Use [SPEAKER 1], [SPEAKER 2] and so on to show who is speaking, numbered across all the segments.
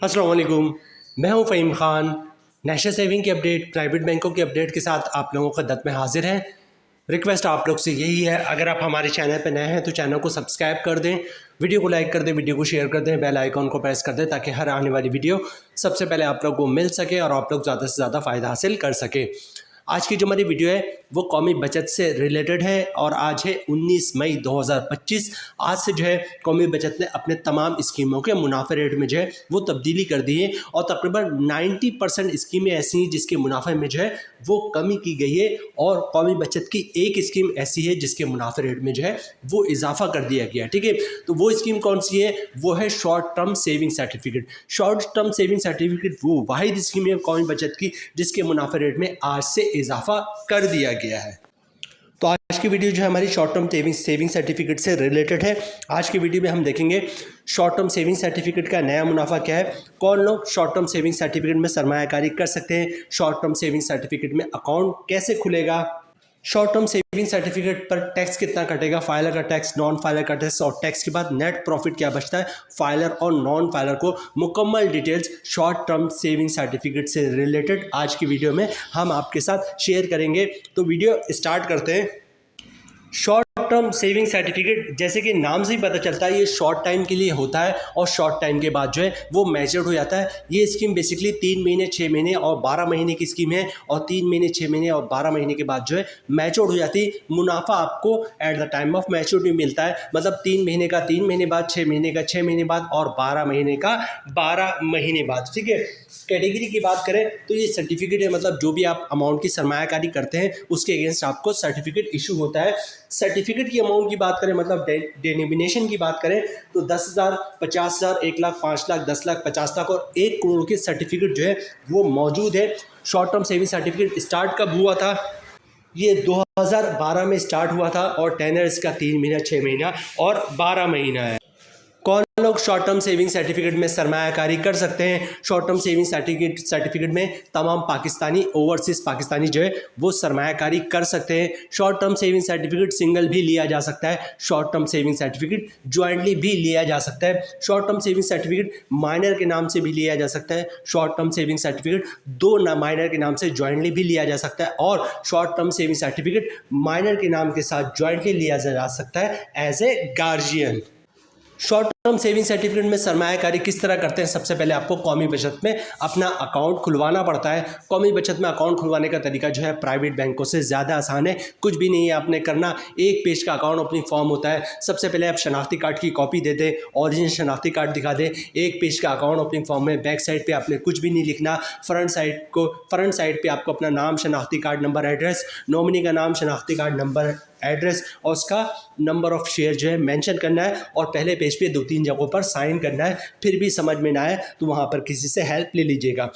[SPEAKER 1] अस्सलाम वालेकुम, मैं हूं फ़हीम ख़ान। नेशनल सेविंग की अपडेट, प्राइवेट बैंकों की अपडेट के साथ आप लोगों की खिदमत में हाजिर हैं। रिक्वेस्ट आप लोग से यही है, अगर आप हमारे चैनल पर नए हैं तो चैनल को सब्सक्राइब कर दें, वीडियो को लाइक कर दें, वीडियो को शेयर कर दें, बेल आइकॉन को प्रेस कर दें ताकि हर आने वाली वीडियो सबसे पहले आप लोग को मिल सके और आप लोग ज़्यादा से ज़्यादा फ़ायदा हासिल कर सकें। आज की जो हमारी वीडियो है वो कौमी बचत से रिलेटेड है और आज है 19 मई 2025। आज से जो है कौमी बचत ने अपने तमाम स्कीमों के मुनाफे रेट में जो है वो तब्दीली कर दी है और तकरीबन 90% स्कीमें ऐसी हैं जिसके मुनाफे में जो है वो कमी की गई है और कौमी बचत की एक स्कीम ऐसी है जिसके मुनाफे रेट में जो है वो इजाफा कर दिया गया। ठीक है, तो वो स्कीम कौन सी है? वो है short term saving certificate. Short term saving certificate वो वाहिद स्कीम है कौमी बचत की जिसके मुनाफे रेट में आज से इजाफा कर दिया गया है। तो आज की वीडियो जो है हमारी शॉर्ट टर्म सेविंग सर्टिफिकेट से रिलेटेड है। आज की वीडियो में हम देखेंगे शॉर्ट टर्म सेविंग सर्टिफिकेट का नया मुनाफा क्या है, कौन लोग शॉर्ट टर्म सेविंग सर्टिफिकेट में सरमायाकारी कर सकते हैं, शॉर्ट टर्म सेविंग सर्टिफिकेट में अकाउंट कैसे खुलेगा, शॉर्ट टर्म सेविंग सर्टिफिकेट पर टैक्स कितना कटेगा, फाइलर का टैक्स, नॉन फाइलर का टैक्स और टैक्स के बाद नेट प्रॉफिट क्या बचता है फाइलर और नॉन फाइलर को मुकम्मल details short term saving certificate से रिलेटेड आज की वीडियो में हम आपके साथ शेयर करेंगे। तो वीडियो स्टार्ट करते हैं। शॉर्ट टर्म सेविंग सर्टिफिकेट जैसे कि नाम से ही पता चलता है ये शॉर्ट टाइम के लिए होता है और शॉर्ट टाइम के बाद जो है वो मैच्योर हो जाता है। ये स्कीम बेसिकली 3 महीने, 6 महीने और 12 महीने की स्कीम है और 3 महीने, 6 महीने और 12 महीने के बाद जो है मैच्योर हो जाती है। मुनाफा आपको at the time of maturity मिलता है, मतलब 3 महीने का 3 महीने बाद, 6 महीने का 6 महीने बाद और 12 महीने का 12 महीने बाद। ठीक है, कैटेगरी की बात करें तो ये सर्टिफिकेट है, मतलब जो भी आप अमाउंट की सरमायाकारी करते हैं उसके अगेंस्ट आपको सर्टिफिकेट इशू होता है। सर्टिफिकेट की अमाउंट की बात करें, मतलब डेनोमिनेशन की बात करें तो 10,000, 50,000, 1 लाख, 5 लाख, 10 लाख, 50 लाख और 1 करोड़ के सर्टिफिकेट जो है वो मौजूद है। Short term saving certificate start कब हुआ था? ये 2012 में स्टार्ट हुआ था और टेनर इसका 3 महीना, 6 महीना और 12 महीना है। कौन लोग शॉर्ट टर्म सेविंग सर्टिफिकेट में सरमायाकारी कर सकते हैं? शॉर्ट टर्म सेविंग सर्टिफिकेट में तमाम पाकिस्तानी, ओवरसीज पाकिस्तानी जो है वो सरमायाकारी कर सकते हैं। Short term saving certificate single भी लिया जा सकता है, short term saving certificate jointly भी लिया जा सकता है, short term saving certificate minor के नाम से भी लिया जा सकता है, short term saving certificate 2 minor के नाम से ज्वाइंटली भी लिया जा सकता है और short term saving certificate minor के नाम के साथ ज्वाइंटली लिया जा सकता है as a guardian. Short term saving certificate में सरमायाकारी किस तरह करते हैं? सबसे पहले आपको कौमी बचत में अपना अकाउंट खुलवाना पड़ता है। कौमी बचत में अकाउंट खुलवाने का तरीका जो है प्राइवेट बैंकों से ज़्यादा आसान है, कुछ भी नहीं है आपने करना। एक पेज का अकाउंट ओपनिंग फॉर्म होता है। सबसे पहले आप शनाख्ती कार्ड की कॉपी दे दें, ओरिजिनल शनाख्ती कार्ड दिखा दें। एक पेज का अकाउंट ओपनिंग फॉर्म में बैक साइड पर आपने कुछ भी नहीं लिखना, फ्रंट साइड पर आपको अपना नाम, शनाख्ती कार्ड नंबर, एड्रेस, नॉमिनी का नाम, शनाख्ती कार्ड नंबर, एड्रेस और उसका नंबर ऑफ शेयर जो है मेंशन करना है और पहले पेज पे 2-3 जगहों पर साइन करना है। फिर भी समझ में ना आए तो वहाँ पर किसी से हेल्प ले लीजिएगा।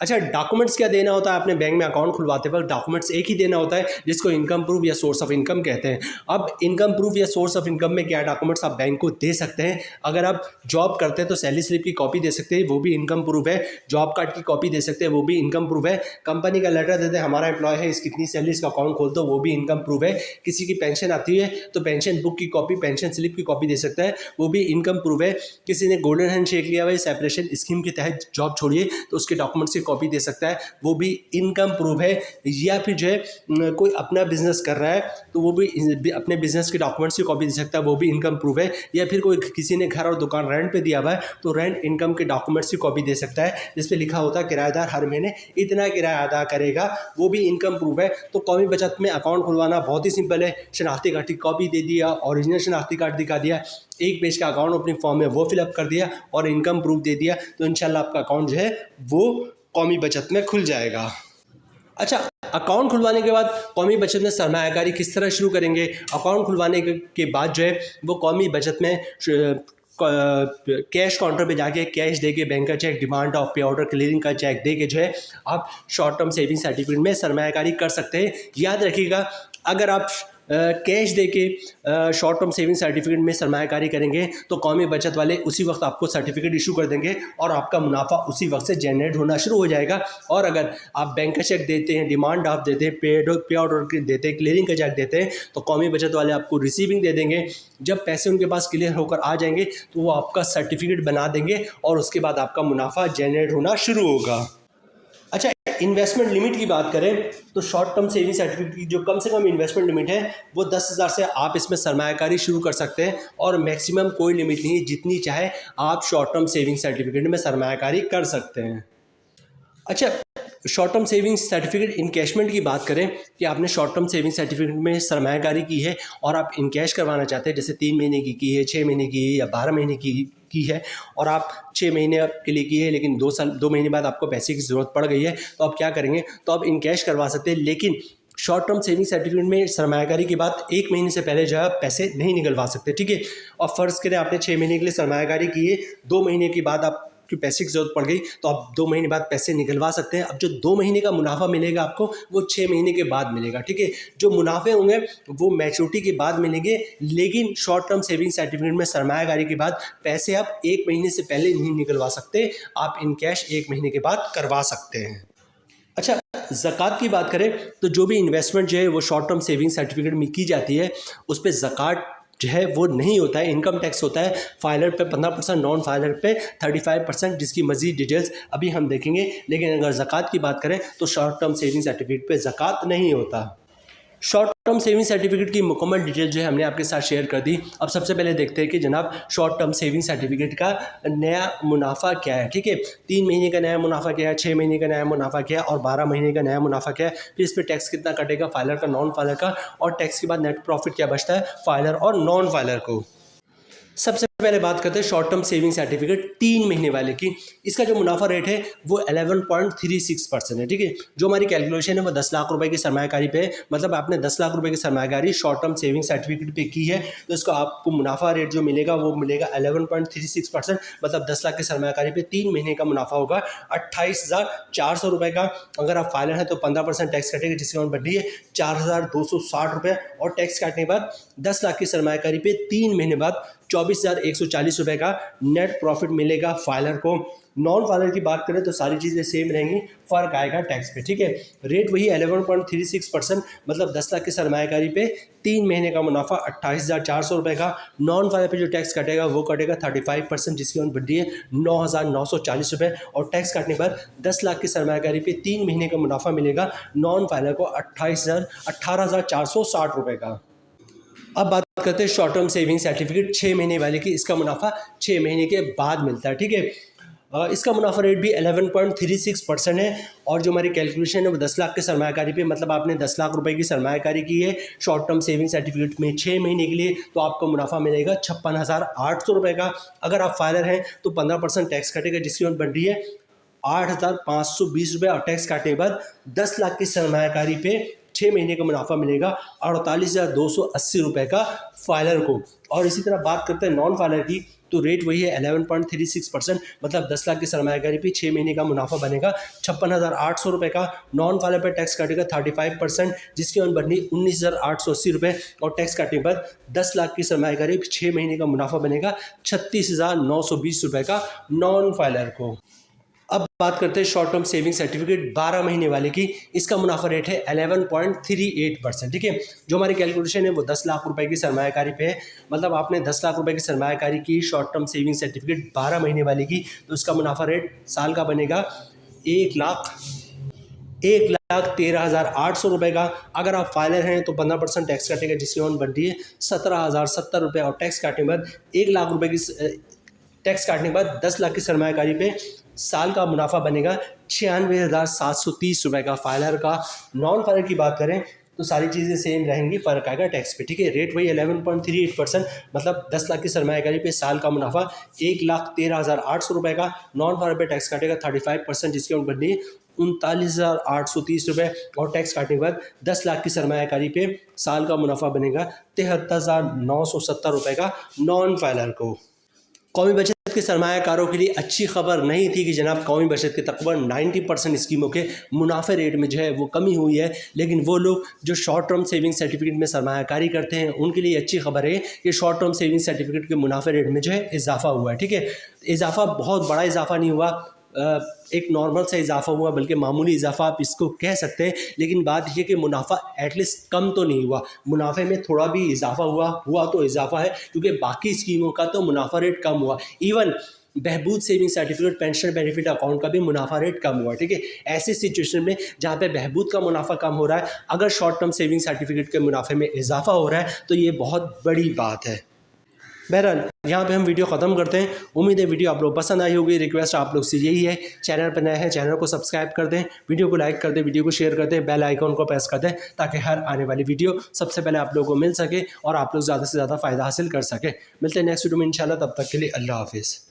[SPEAKER 1] अच्छा, डॉक्यूमेंट्स क्या देना होता है? आपने बैंक में अकाउंट खुलवाते वक्त डॉक्यूमेंट्स एक ही देना होता है जिसको इनकम प्रूफ या सोर्स ऑफ इनकम कहते हैं। अब इनकम प्रूफ या सोर्स ऑफ इनकम में क्या डॉक्यूमेंट्स आप बैंक को दे सकते हैं? अगर आप जॉब करते हैं तो सैलरी स्लिप की कॉपी दे सकते हैं, वो भी इनकम प्रूफ है। जॉब कार्ड की कॉपी दे सकते हैं, वो भी इनकम प्रूफ है। कंपनी का लेटर देते हैं, हमारा एम्प्लॉय है, इस कितनी सैलरी, इसका अकाउंट खोल दो, वो भी इनकम प्रूफ है। किसी की पेंशन आती है तो पेंशन बुक की कॉपी, पेंशन स्लिप की कॉपी दे सकता है, वो भी इनकम प्रूफ है। किसी ने गोल्डन हैंड शेक लिया हुआ है, सेपरेशन स्कीम के तहत जॉब छोड़िए तो उसके डॉक्यूमेंट्स की कॉपी दे सकता है, वो भी इनकम प्रूफ है। या फिर जो है कोई अपना बिजनेस कर रहा है तो वो भी अपने बिजनेस के डॉक्यूमेंट्स की कॉपी दे सकता है, वो भी इनकम प्रूफ है। या फिर कोई किसी ने घर और दुकान रेंट पे दिया हुआ है तो रेंट इनकम के डॉक्यूमेंट्स की कॉपी दे सकता है जिस पे लिखा होता है किराएदार हर महीने इतना किराया अदा करेगा, वो भी इनकम प्रूफ है। तो कौमी बचत में अकाउंट खुलवाना बहुत ही सिंपल है। शनाख्ती कार्ड की कॉपी दे दिया, ओरिजिनल शनाख्ती कार्ड दिखा दिया, एक पेज का अकाउंट अपनी फॉर्म में वो फिलअप कर दिया और इनकम प्रूफ दे दिया तो इंशाल्लाह आपका अकाउंट जो है वो कौमी बचत में खुल जाएगा। अच्छा, अकाउंट खुलवाने के बाद कौमी बचत में सरमायाकारी किस तरह शुरू करेंगे? अकाउंट खुलवाने के बाद जो है वो कौमी बचत में कैश काउंटर पे जाके कैश दे के, बैंक का चेक, डिमांड ऑफ पे ऑर्डर, क्लियरिंग का चेक दे के जो है आप शॉर्ट टर्म सेविंग सर्टिफिकेट में सरमायाकारी कर सकते हैं। याद रखिएगा, अगर आप कैश दे के शॉर्ट टर्म सेविंग सर्टिफिकेट में सरमायाकारी करेंगे तो कौमी बचत वाले उसी वक्त आपको सर्टिफिकेट इशू कर देंगे और आपका मुनाफा उसी वक्त से जनरेट होना शुरू हो जाएगा। और अगर आप बैंक का चेक देते हैं, डिमांड ड्राफ्ट देते हैं, पे आउट देते हैं, क्लियरिंग का चेक देते हैं, तो कौमी बचत वाले आपको रिसीविंग दे देंगे। जब पैसे उनके पास क्लियर होकर आ जाएंगे तो वो आपका सर्टिफिकेट बना देंगे और उसके बाद आपका मुनाफा जनरेट होना शुरू होगा। अच्छा, इन्वेस्टमेंट लिमिट की बात करें तो शॉर्ट टर्म सेविंग सर्टिफिकेट की जो कम से कम इन्वेस्टमेंट लिमिट है वो 10,000 से आप इसमें सरमायाकारी शुरू कर सकते हैं और मैक्सिमम कोई लिमिट नहीं है, जितनी चाहे आप शॉर्ट टर्म सेविंग सर्टिफिकेट में सरमायाकारी कर सकते हैं। अच्छा, short term saving certificate encashment की बात करें कि आपने शॉर्ट टर्म सेविंग सर्टिफिकेट में सरमायाकारी की है और आप इनकैश करवाना चाहते हैं, जैसे 3 महीने की है, 6 महीने की है या 12 महीने की है और आप 6 महीने के लिए की है लेकिन 2 महीने बाद आपको पैसे की ज़रूरत पड़ गई है, तो आप क्या करेंगे, तो आप इनकैश करवा सकते हैं। लेकिन शॉर्ट टर्म सेविंग सर्टिफिकेट में सरमायाकारी के बाद 1 महीने से पहले जो है पैसे नहीं निकलवा सकते, ठीक है। और फ़र्ज़ करें आपने 6 महीने के लिए सरमायाकारी की है, 2 महीने के बाद आप कि पैसे की ज़रूरत पड़ गई तो आप 2 महीने बाद पैसे निकलवा सकते हैं। अब जो 2 महीने का मुनाफा मिलेगा आपको वो 6 महीने के बाद मिलेगा, ठीक है। जो मुनाफे होंगे वो मैच्योरिटी के बाद मिलेंगे, लेकिन शॉर्ट टर्म सेविंग सर्टिफिकेट में सरमायाकारी के बाद पैसे आप 1 महीने से पहले नहीं निकलवा सकते, आप इन कैश 1 महीने के बाद करवा सकते हैं। अच्छा, ज़कात की बात करें तो जो भी इन्वेस्टमेंट जो है वो शॉर्ट टर्म सेविंग सर्टिफिकेट में की जाती है उस पर ज़कात जो है वो नहीं होता है, इनकम टैक्स होता है। फाइलर पे 15%, नॉन फाइलर पे 35%, जिसकी मज़ीद डिटेल्स अभी हम देखेंगे। लेकिन अगर ज़कात की बात करें तो शॉर्ट टर्म सेविंग सर्टिफिकेट पे ज़कात नहीं होता। शॉर्ट टर्म सेविंग सर्टिफिकेट की मुकम्मल डिटेल जो है हमने आपके साथ शेयर कर दी। अब सबसे पहले देखते हैं कि जनाब शॉर्ट टर्म सेविंग सर्टिफिकेट का नया मुनाफा क्या है, ठीक है। 3 महीने का नया मुनाफा क्या है, 6 महीने का नया मुनाफा क्या है और 12 महीने का नया मुनाफा क्या है। फिर इस पर टैक्स कितना कटेगा, फाइलर का, नॉन फाइलर का, और टैक्स के बाद नेट प्रॉफिट क्या बचता है फाइलर और नॉन फाइलर को। सबसे पहले बात करते हैं शॉर्ट टर्म सेविंग सर्टिफिकेट 3 महीने वाले की। इसका जो मुनाफा रेट है वो 11.36% है, ठीक है। जो हमारी कैलकुलेशन है वो 10 लाख रुपए की सरमायाकारी पे है, मतलब आपने 10 लाख रुपए की सरमायाकारी शॉर्ट टर्म सेविंग सर्टिफिकेट पे की है तो इसको आपको मुनाफा रेट जो मिलेगा वो मिलेगा 11.36%, मतलब 10 लाख की सरमायाकारी पे 3 महीने का मुनाफा होगा 28,400 रुपये का। अगर आप फाइलर हैं तो 15% टैक्स कटेगा, जिसकी अमाउंट बढ़ी है 4,260 रुपये, और टैक्स काटने के बाद 10 लाख की सरमायाकारी पे 3 महीने बाद 24,140 रुपये का नेट प्रॉफिट मिलेगा फाइलर को। नॉन फाइलर की बात करें तो सारी चीज़ें सेम रहेंगी, फ़र्क आएगा टैक्स पे, ठीक है। रेट वही 11.36%, मतलब 10 लाख की सरमायाकारी पे 3 महीने का मुनाफा 28,400 रुपये का। नॉन फाइलर पे जो टैक्स कटेगा वो कटेगा 35%, जिसकी अमाउंट बढ़ी है 9,940 रुपये, और टैक्स काटने पर 10 लाख की सरमायाकारी पे 3 महीने का मुनाफा मिलेगा नॉन फाइलर को 18,460 रुपये का। अब बात करते हैं शॉर्ट टर्म सेविंग सर्टिफिकेट 6 महीने वाले की। इसका मुनाफा 6 महीने के बाद मिलता है, ठीक है। इसका मुनाफा रेट भी 11.36% है, और जो हमारी कैलकुलेशन है वो 10 लाख के सरमायाकारी पे, मतलब आपने 10 लाख रुपए की सरमायाकारी की है शॉर्ट टर्म सेविंग सर्टिफिकेट में 6 महीने के लिए, तो आपको मुनाफा मिलेगा 56,800 रुपये का। अगर आप फाइलर हैं तो 15% टैक्स कटेगा, जिसकी अमाउंट बढ़ रही है 8,520 रुपये, और टैक्स काटने के बाद 10 लाख की सरमायाकारी पे 6 महीने का मुनाफा मिलेगा 48,280 रुपये का फाइलर को। और इसी तरह बात करते हैं नॉन फाइलर की, तो रेट वही है 11.36%, मतलब 10 लाख की सरमायाकारी पे 6 महीने का मुनाफा बनेगा 56,800 रुपये का। नॉन फाइलर पर टैक्स काटेगा 35%, जिसकी अमाउंट बननी 19,880 रुपये, और टैक्स काटने के बाद 10 लाख की सरमायाकारी 6 महीने का मुनाफा बनेगा 36,920 रुपये का नॉन फाइलर को। अब बात करते हैं शॉर्ट टर्म सेविंग सर्टिफिकेट 12 महीने वाले की। इसका मुनाफा रेट है 11.38%, ठीक है। जो हमारी कैलकुलेशन है वो 10 लाख रुपए की सरमायाकारी पे है, मतलब आपने 10 लाख रुपए की सरमायाकारी की शॉर्ट टर्म सेविंग सर्टिफिकेट 12 महीने वाले की, तो उसका मुनाफा रेट साल का बनेगा 1,13,800 रुपये का। अगर आप फाइलर हैं तो 15% टैक्स काटेगा, जिसकी अमाउंट बनती है 17,070 रुपये, और टैक्स काटने के बाद 1 लाख रुपये की टैक्स काटने के बाद 10 लाख की सरमायाकारी पे साल का मुनाफा बनेगा 96,730 रुपये का फाइलर का। नॉन फाइलर की बात करें तो सारी चीज़ें सेम रहेंगी, फ़र्क आएगा टैक्स पे, ठीक है। रेट वही 11.38%, मतलब 10 लाख की सरमायाकारी पे साल का मुनाफा 1,13,800 रुपये का। नॉन फाइलर पे टैक्स काटेगा 35%, जिसकी अमाउंट बननी है 39,830 रुपये, और टैक्स काटने के बाद 10 लाख की सरमायाकारी पे साल का मुनाफा बनेगा 73,970 रुपये का नॉन फाइलर को। कौमी बचत के सरमायाकारों के लिए अच्छी खबर नहीं थी कि जनाब कौमी बचत के तकरीबन 90% स्कीमों के मुनाफे रेट में जो है वो कमी हुई है, लेकिन वो लोग जो शॉर्ट टर्म सेविंग सर्टिफिकेट में सरमायाकारी करते हैं उनके लिए अच्छी खबर है कि शॉर्ट टर्म सेविंग सर्टिफिकेट के मुनाफे रेट में जो है इजाफा हुआ है। ठीक है, इजाफा बहुत बड़ा इजाफा नहीं हुआ, एक नॉर्मल सा इजाफा हुआ, बल्कि मामूली इजाफा आप इसको कह सकते हैं। लेकिन बात यह कि मुनाफा एटलीस्ट कम तो नहीं हुआ, मुनाफे में थोड़ा भी इजाफा हुआ तो इजाफा है, क्योंकि बाकी स्कीमों का तो मुनाफा रेट कम हुआ। Even Behbood saving certificate, pension benefit account का भी मुनाफा रेट कम हुआ। ठीक है, ऐसी सिचुएशन में जहाँ पे बहबूद का मुनाफा कम हो रहा है, अगर शॉर्ट टर्म सेविंग सर्टिफिकेट के मुनाफे में इजाफा हो रहा है तो ये बहुत बड़ी बात है। बहरहाल यहाँ पे हम वीडियो ख़त्म करते हैं। उम्मीद है वीडियो आप लोग पसंद आई होगी। रिक्वेस्ट आप लोग से यही है, चैनल पर नए हैं चैनल को सब्सक्राइब कर दें, वीडियो को लाइक कर दें, वीडियो को शेयर कर दें, बेल आइकॉन को प्रेस कर दें ताकि हर आने वाली वीडियो सबसे पहले आप लोगों को मिल सके और आप लोग ज़्यादा से ज़्यादा फ़ायदा हासिल कर सकें। मिलते हैं नेक्स्ट वीडियो में इंशाल्लाह, तब तक के लिए अल्लाह हाफिज़।